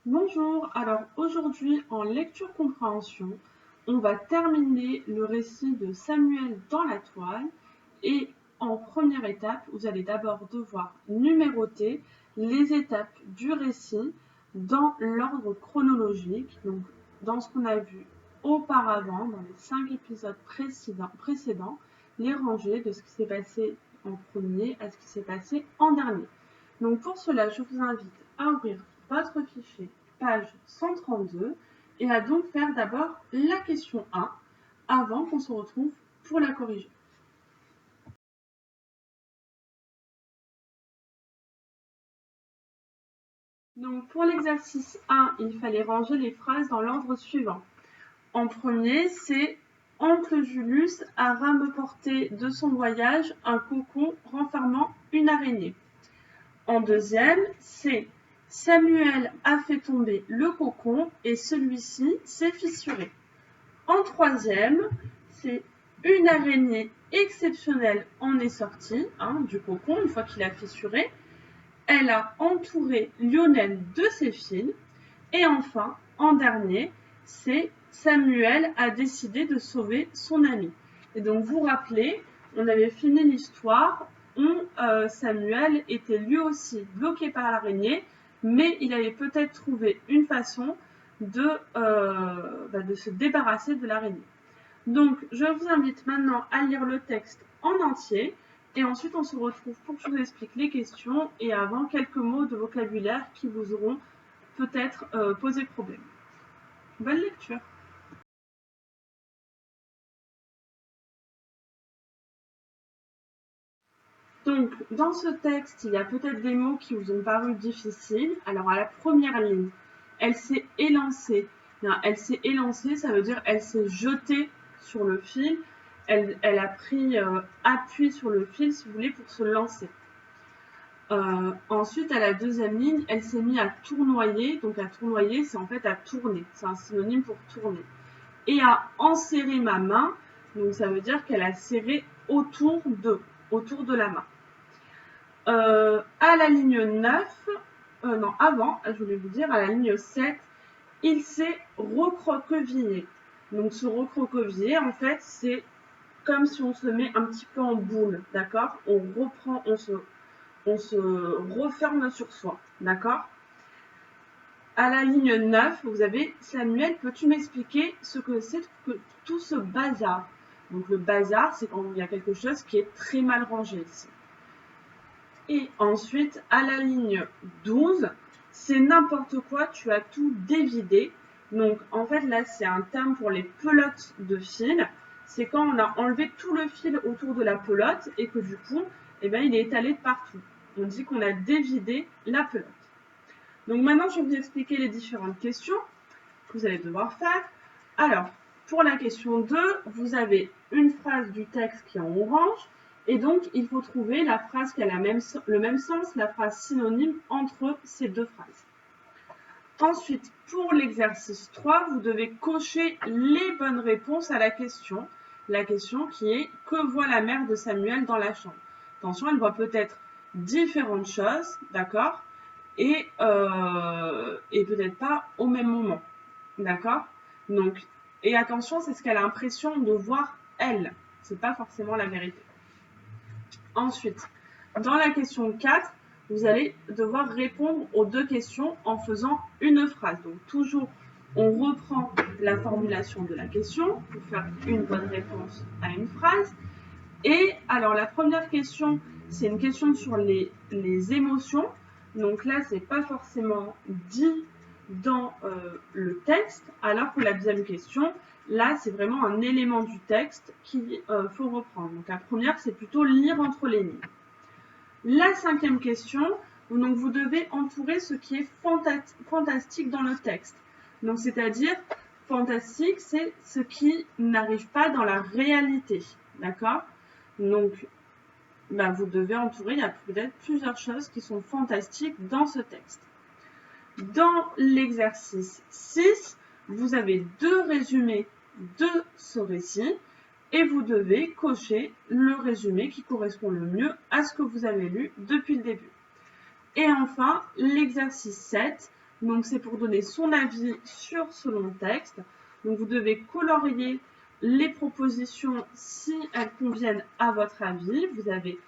Bonjour, alors aujourd'hui en lecture-compréhension, on va terminer le récit de Samuel dans la toile et en première étape, vous allez d'abord devoir numéroter les étapes du récit dans l'ordre chronologique, donc dans ce qu'on a vu auparavant, dans les 5 épisodes précédents, les ranger de ce qui s'est passé en premier à ce qui s'est passé en dernier. Donc pour cela, je vous invite à ouvrir votre fichier page 132 et à donc faire d'abord la question 1 avant qu'on se retrouve pour la corriger. Donc pour l'exercice 1, il fallait ranger les phrases dans l'ordre suivant. En premier, c'est Oncle Julius a rapporté de son voyage un cocon renfermant une araignée. En deuxième, c'est Samuel a fait tomber le cocon et celui-ci s'est fissuré. En troisième, c'est une araignée exceptionnelle en est sortie du cocon une fois qu'il a fissuré. Elle a entouré Lionel de ses fils. Et enfin, en dernier, c'est Samuel a décidé de sauver son ami. Et donc, vous vous rappelez, on avait fini l'histoire où Samuel était lui aussi bloqué par l'araignée, mais il avait peut-être trouvé une façon de se débarrasser de l'araignée. Donc, je vous invite maintenant à lire le texte en entier et ensuite on se retrouve pour que je vous explique les questions et avant quelques mots de vocabulaire qui vous auront peut-être posé problème. Bonne lecture. Donc, dans ce texte, il y a peut-être des mots qui vous ont paru difficiles. Alors, à la première ligne, elle s'est élancée. Elle s'est élancée, ça veut dire elle s'est jetée sur le fil. Elle a pris appui sur le fil, si vous voulez, pour se lancer. Ensuite, à la deuxième ligne, elle s'est mise à tournoyer. Donc, à tournoyer, c'est en fait à tourner. C'est un synonyme pour tourner. Et à enserrer ma main, donc ça veut dire qu'elle a serré autour de la main. À la ligne 9, avant, je voulais vous dire, à la ligne 7, il s'est recroquevillé. Donc se recroqueviller, en fait, c'est comme si on se met un petit peu en boule, d'accord? On reprend, on se referme sur soi, d'accord? À la ligne 9, vous avez Samuel, peux-tu m'expliquer ce que c'est que tout ce bazar? Donc le bazar, c'est quand il y a quelque chose qui est très mal rangé ici. Et ensuite, à la ligne 12, c'est n'importe quoi, tu as tout dévidé. Donc en fait là, c'est un terme pour les pelotes de fil. C'est quand on a enlevé tout le fil autour de la pelote et que du coup, il est étalé de partout. On dit qu'on a dévidé la pelote. Donc maintenant, je vais vous expliquer les différentes questions que vous allez devoir faire. Alors, pour la question 2, vous avez une phrase du texte qui est en orange, et donc il faut trouver la phrase qui a le même sens, la phrase synonyme entre ces deux phrases. Ensuite, pour l'exercice 3, vous devez cocher les bonnes réponses à la question qui est « Que voit la mère de Samuel dans la chambre ?» Attention, elle voit peut-être différentes choses, d'accord, et peut-être pas au même moment. D'accord? Donc, et attention, c'est ce qu'elle a l'impression de voir elle. C'est pas forcément la vérité. Ensuite, dans la question 4, vous allez devoir répondre aux deux questions en faisant une phrase. Donc, toujours, on reprend la formulation de la question pour faire une bonne réponse à une phrase. Et alors, la première question, c'est une question sur les émotions. Donc là, c'est pas forcément dit dans le texte, alors que la deuxième question, là, c'est vraiment un élément du texte qu'il faut reprendre. Donc la première, c'est plutôt lire entre les lignes. La cinquième question, donc vous devez entourer ce qui est fantastique dans le texte. Donc c'est-à-dire, fantastique, c'est ce qui n'arrive pas dans la réalité. D'accord? Donc, vous devez entourer, il y a peut-être plusieurs choses qui sont fantastiques dans ce texte. Dans l'exercice 6, vous avez deux résumés de ce récit et vous devez cocher le résumé qui correspond le mieux à ce que vous avez lu depuis le début. Et enfin, l'exercice 7, Donc c'est pour donner son avis sur ce long texte. Donc vous devez colorier les propositions si elles conviennent à votre avis. Vous avez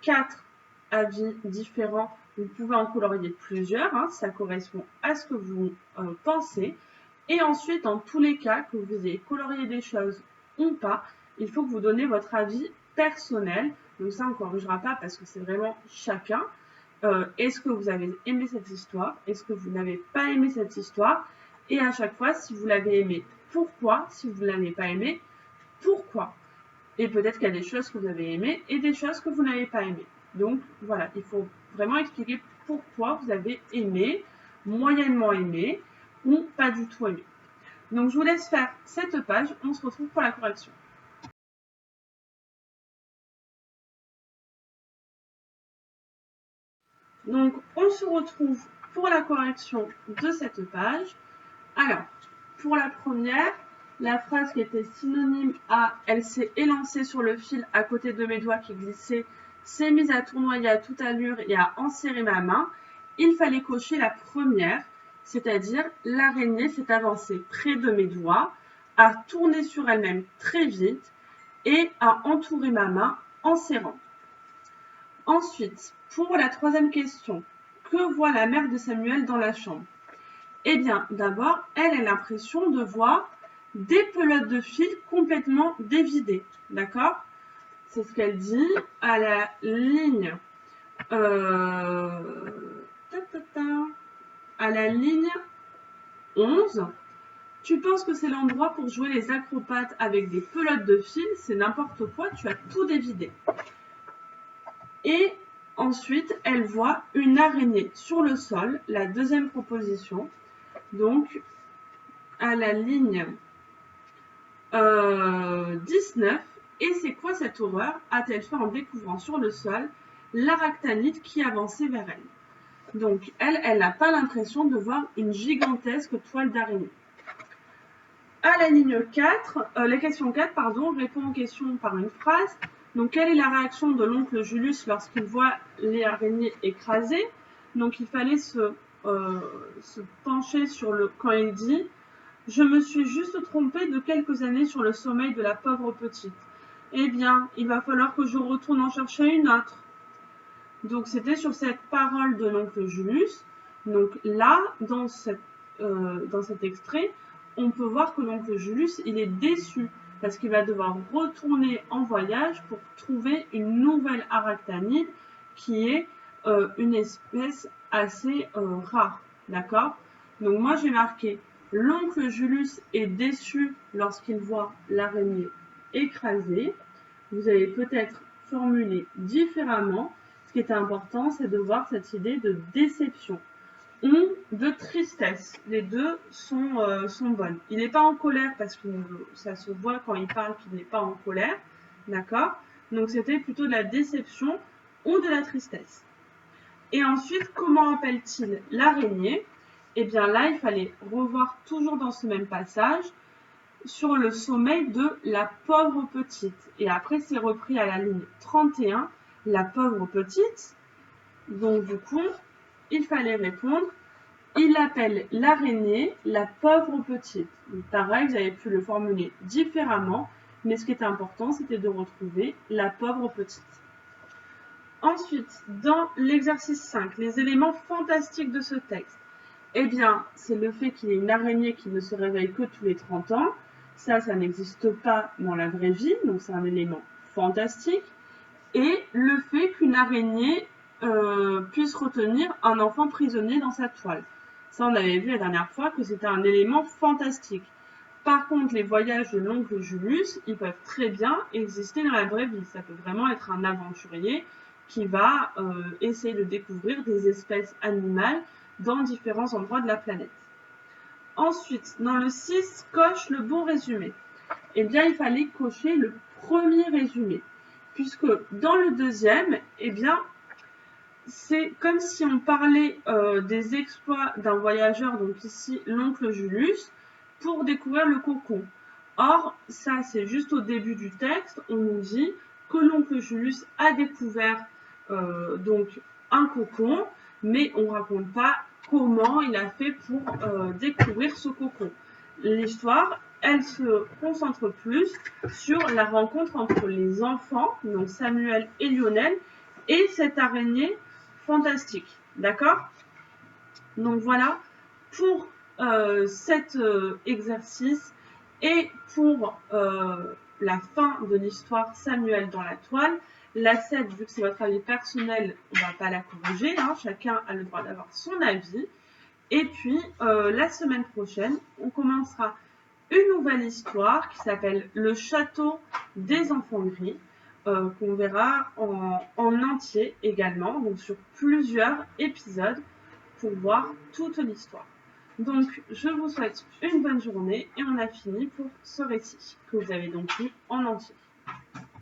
4 avis différents. Vous pouvez en colorier plusieurs, si ça correspond à ce que vous pensez. Et ensuite, dans tous les cas, que vous ayez colorié des choses ou pas, il faut que vous donniez votre avis personnel. Donc ça, on ne corrigera pas parce que c'est vraiment chacun. Est-ce que vous avez aimé cette histoire? Est-ce que vous n'avez pas aimé cette histoire? Et à chaque fois, si vous l'avez aimé, pourquoi? Si vous ne l'avez pas aimé, pourquoi? Et peut-être qu'il y a des choses que vous avez aimées et des choses que vous n'avez pas aimées. Donc voilà, il faut vraiment expliquer pourquoi vous avez aimé, moyennement aimé ou pas du tout aimé. Donc je vous laisse faire cette page, on se retrouve pour la correction. Donc on se retrouve pour la correction de cette page. Alors, pour la première, la phrase qui était synonyme à « elle s'est élancée sur le fil à côté de mes doigts qui glissaient, s'est mise à tournoyer à toute allure et à enserrer ma main », il fallait cocher la première, c'est-à-dire l'araignée s'est avancée près de mes doigts, a tourné sur elle-même très vite et a entouré ma main en serrant. Ensuite, pour la troisième question, que voit la mère de Samuel dans la chambre? Eh bien, d'abord, elle a l'impression de voir des pelotes de fil complètement dévidées. D'accord? C'est ce qu'elle dit à la ligne à la ligne 11. Tu penses que c'est l'endroit pour jouer les acrobates avec des pelotes de fil? C'est n'importe quoi, tu as tout dévidé. Et ensuite, elle voit une araignée sur le sol, la deuxième proposition. Donc, à la ligne 19. Et c'est quoi cette horreur? A-t-elle fait en découvrant sur le sol l'arachnide qui avançait vers elle? Donc, elle n'a pas l'impression de voir une gigantesque toile d'araignée. À la ligne 4, la question 4, répond aux questions par une phrase. Donc, quelle est la réaction de l'oncle Julius lorsqu'il voit les araignées écrasées? Donc, il fallait se pencher sur quand il dit « Je me suis juste trompé de quelques années sur le sommeil de la pauvre petite. Eh bien, il va falloir que je retourne en chercher une autre. » Donc, c'était sur cette parole de l'oncle Julius. Donc là, dans cet extrait, on peut voir que l'oncle Julius, il est déçu parce qu'il va devoir retourner en voyage pour trouver une nouvelle arachnide qui est une espèce assez rare. D'accord? Donc moi, j'ai marqué « L'oncle Julius est déçu lorsqu'il voit l'araignée écrasée ». Vous avez peut-être formulé différemment. Ce qui est important, c'est de voir cette idée de déception ou de tristesse. Les deux sont bonnes. Il n'est pas en colère parce que ça se voit quand il parle qu'il n'est pas en colère. D'accord? Donc c'était plutôt de la déception ou de la tristesse. Et ensuite, comment appelle-t-il l'araignée? Eh bien là, il fallait revoir toujours dans ce même passage sur le sommeil de la pauvre petite. Et après, c'est repris à la ligne 31, la pauvre petite. Donc du coup, il fallait répondre, il appelle l'araignée la pauvre petite. Donc, pareil, vous avez pu le formuler différemment, mais ce qui était important, c'était de retrouver la pauvre petite. Ensuite, dans l'exercice 5, les éléments fantastiques de ce texte. Eh bien, c'est le fait qu'il y ait une araignée qui ne se réveille que tous les 30 ans. Ça n'existe pas dans la vraie vie, donc c'est un élément fantastique. Et le fait qu'une araignée puisse retenir un enfant prisonnier dans sa toile. Ça, on avait vu la dernière fois que c'était un élément fantastique. Par contre, les voyages de l'oncle Julius, ils peuvent très bien exister dans la vraie vie. Ça peut vraiment être un aventurier qui va essayer de découvrir des espèces animales dans différents endroits de la planète. Ensuite, dans le 6, coche le bon résumé. Eh bien, il fallait cocher le premier résumé. Puisque dans le deuxième, eh bien, c'est comme si on parlait des exploits d'un voyageur, donc ici l'oncle Julius, pour découvrir le cocon. Or, ça c'est juste au début du texte, on nous dit que l'oncle Julius a découvert donc un cocon, mais on ne raconte pas comment il a fait pour découvrir ce cocon. L'histoire, elle se concentre plus sur la rencontre entre les enfants, donc Samuel et Lionel, et cette araignée fantastique. D'accord? Donc voilà pour cet exercice et pour la fin de l'histoire Samuel dans la toile. La 7, vu que c'est votre avis personnel, on ne va pas la corriger, hein, chacun a le droit d'avoir son avis. Et puis, la semaine prochaine, on commencera une nouvelle histoire qui s'appelle Le Château des Enfants Gris, qu'on verra en entier également, donc sur plusieurs épisodes pour voir toute l'histoire. Donc, je vous souhaite une bonne journée et on a fini pour ce récit que vous avez donc lu en entier.